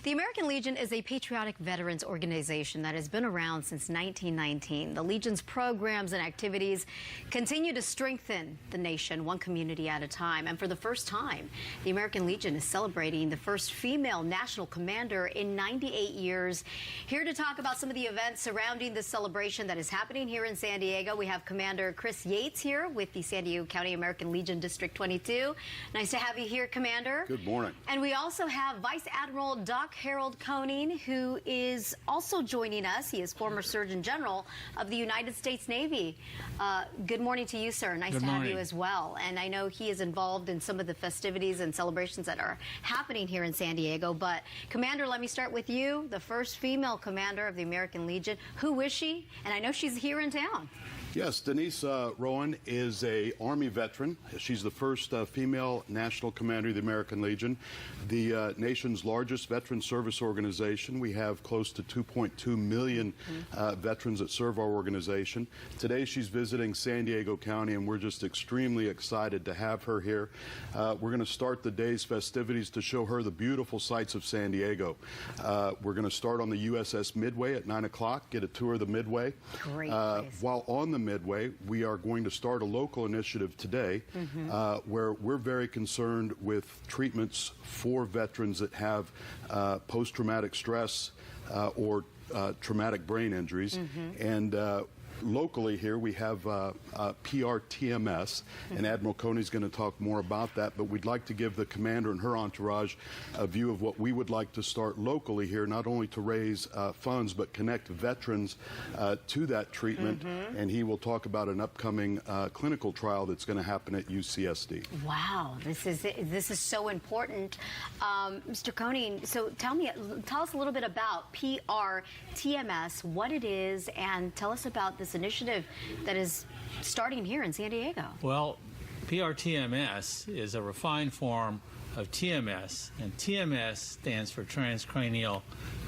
The American Legion is a patriotic veterans organization that has been around since 1919. The Legion's programs and activities continue to strengthen the nation, one community at a time. And for the first time, the American Legion is celebrating the first female national commander in 98 years. Here to talk about some of the events surrounding this celebration that is happening here in San Diego, we have Commander Chris Yates here with the San Diego County American Legion District 22. Nice to have you here, Commander. Good morning. And we also have Vice Admiral Doc Harold Koning, who is also joining us. He is former Surgeon General of the United States Navy. Good morning to you, sir. Nice to have you as well. And I know he is involved in some of the festivities and celebrations that are happening here in San Diego. But, Commander, let me start with you, the first female commander of the American Legion. Who is she? And I know she's here in town. Yes, Denise Rowan is an Army veteran. She's the first female national commander of the American Legion, the nation's largest veteran service organization. We have close to 2.2 million veterans that serve our organization. Today she's visiting San Diego County, and we're just extremely excited to have her here. We're going to start the day's festivities to show her the beautiful sights of San Diego. We're going to start on the USS Midway at 9 o'clock, get a tour of the Midway. Great. While on the Midway, we are going to start a local initiative today where we're very concerned with treatments for veterans that have post-traumatic stress or traumatic brain injuries. And locally here we have PRTMS, and Admiral Koning's going to talk more about that, but we'd like to give the commander and her entourage a view of what we would like to start locally here, not only to raise funds, but connect veterans to that treatment, and he will talk about an upcoming clinical trial that's going to happen at UCSD. Wow, this is so important. Mr. Koning, so tell us a little bit about PRTMS, what it is, and tell us about this initiative that is starting here in San Diego. Well, PRTMS is a refined form of TMS, and TMS stands for transcranial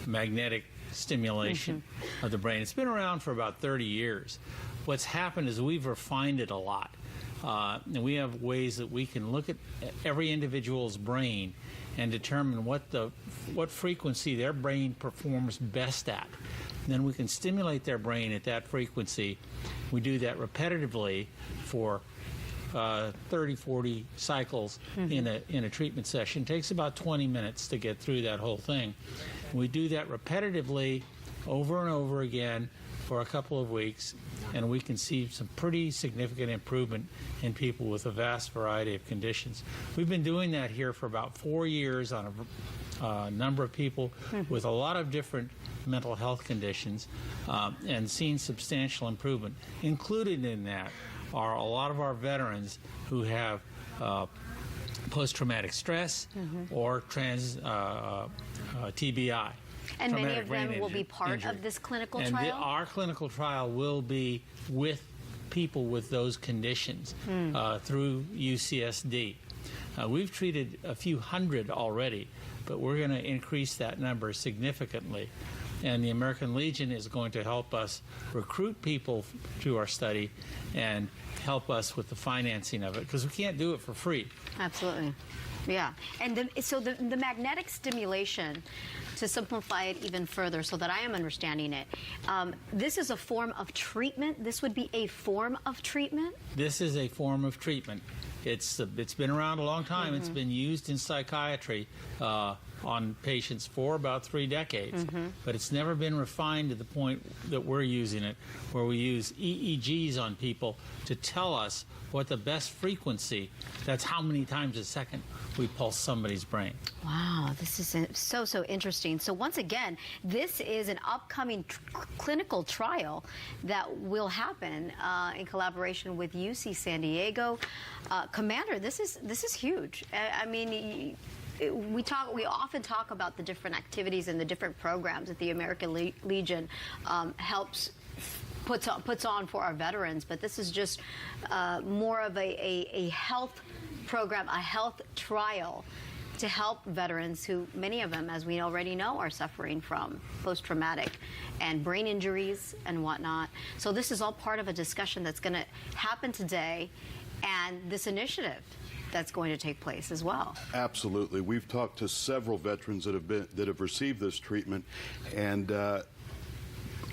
magnetic stimulation of the brain. It's been around for about 30 years. What's happened is we've refined it a lot. And we have ways that we can look at every individual's brain and determine what frequency their brain performs best at. And then we can stimulate their brain at that frequency. We do that repetitively for 30, 40 cycles in a treatment session. It takes about 20 minutes to get through that whole thing. We do that repetitively over and over again for a couple of weeks, and we can see some pretty significant improvement in people with a vast variety of conditions. We've been doing that here for about 4 years on a number of people with a lot of different mental health conditions, and seen substantial improvement. Included in that are a lot of our veterans who have post-traumatic stress or TBI. And many of them will be part of this clinical trial? And our clinical trial will be with people with those conditions through UCSD. We've treated a few hundred already, but we're going to increase that number significantly. And the American Legion is going to help us recruit people to our study and help us with the financing of it, because we can't do it for free. Absolutely. Yeah. And so the magnetic stimulation, to simplify it even further so that I am understanding it, this is a form of treatment? This would be a form of treatment? This is a form of treatment. It's been around a long time. It's been used in psychiatry on patients for about 3 decades, but it's never been refined to the point that we're using it, where we use EEGs on people to tell us what the best frequency, that's how many times a second we pulse somebody's brain. Wow, this is so interesting. So once again, this is an upcoming clinical trial that will happen in collaboration with UC San Diego. Commander, this is huge. I mean, we often talk about the different activities and the different programs that the American Legion puts on for our veterans, but this is just more of a health program, a health trial to help veterans who, many of them, as we already know, are suffering from post-traumatic and brain injuries and whatnot. So this is all part of a discussion that's going to happen today, and this initiative that's going to take place as well. Absolutely. We've talked to several veterans that have received this treatment, and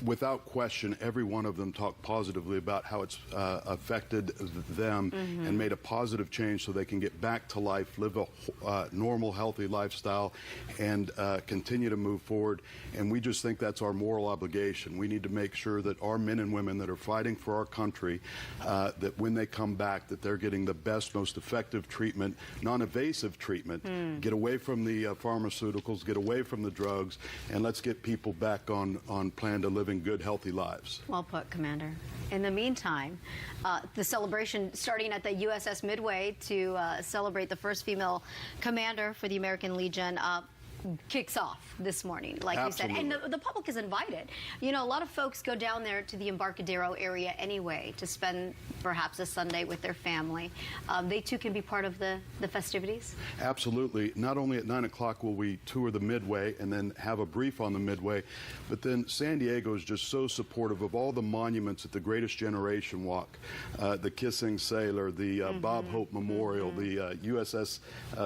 without question, every one of them talked positively about how it's affected them and made a positive change so they can get back to life, live a normal, healthy lifestyle, and continue to move forward. And we just think that's our moral obligation. We need to make sure that our men and women that are fighting for our country, that when they come back, that they're getting the best, most effective treatment, non-invasive treatment. Get away from the pharmaceuticals, get away from the drugs, and let's get people back on plan to living good, healthy lives. Well put, Commander. In the meantime, the celebration starting at the USS Midway to celebrate the first female commander for the American Legion kicks off this morning, like Absolutely. you said. And the public is invited. You know, a lot of folks go down there to the Embarcadero area anyway to spend perhaps a Sunday with their family. They too can be part of the festivities? Absolutely. Not only at 9 o'clock will we tour the Midway and then have a brief on the Midway, but then San Diego is just so supportive of all the monuments at the Greatest Generation Walk, the Kissing Sailor, the Bob Hope Memorial, the USS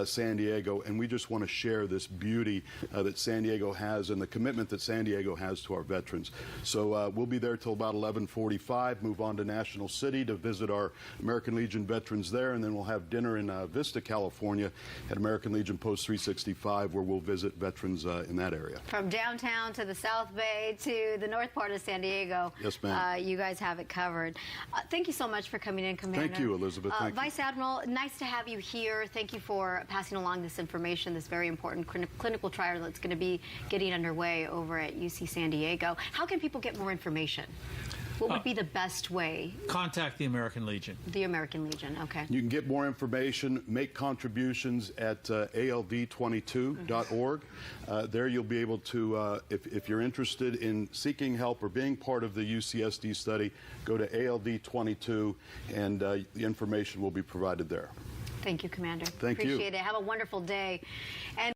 San Diego, and we just want to share this beauty that San Diego has and the commitment that San Diego has to our veterans. So we'll be there till about 11:45, move on to National City to visit our American Legion veterans there, and then we'll have dinner in Vista, California at American Legion Post 365, where we'll visit veterans in that area. From downtown to the South Bay to the north part of San Diego. Yes, ma'am. You guys have it covered. Thank you so much for coming in, Commander. Thank you, Elizabeth. Thank you. Vice Admiral, nice to have you here. Thank you for passing along this information, this very important clinical trial that's going to be getting underway over at UC San Diego. How can people get more information? What would be the best way? Contact the American Legion. The American Legion, okay. You can get more information, make contributions at ald22.org. There you'll be able to, if you're interested in seeking help or being part of the UCSD study, go to ALD22 and the information will be provided there. Thank you, Commander. Thank you. Appreciate it. Have a wonderful day. And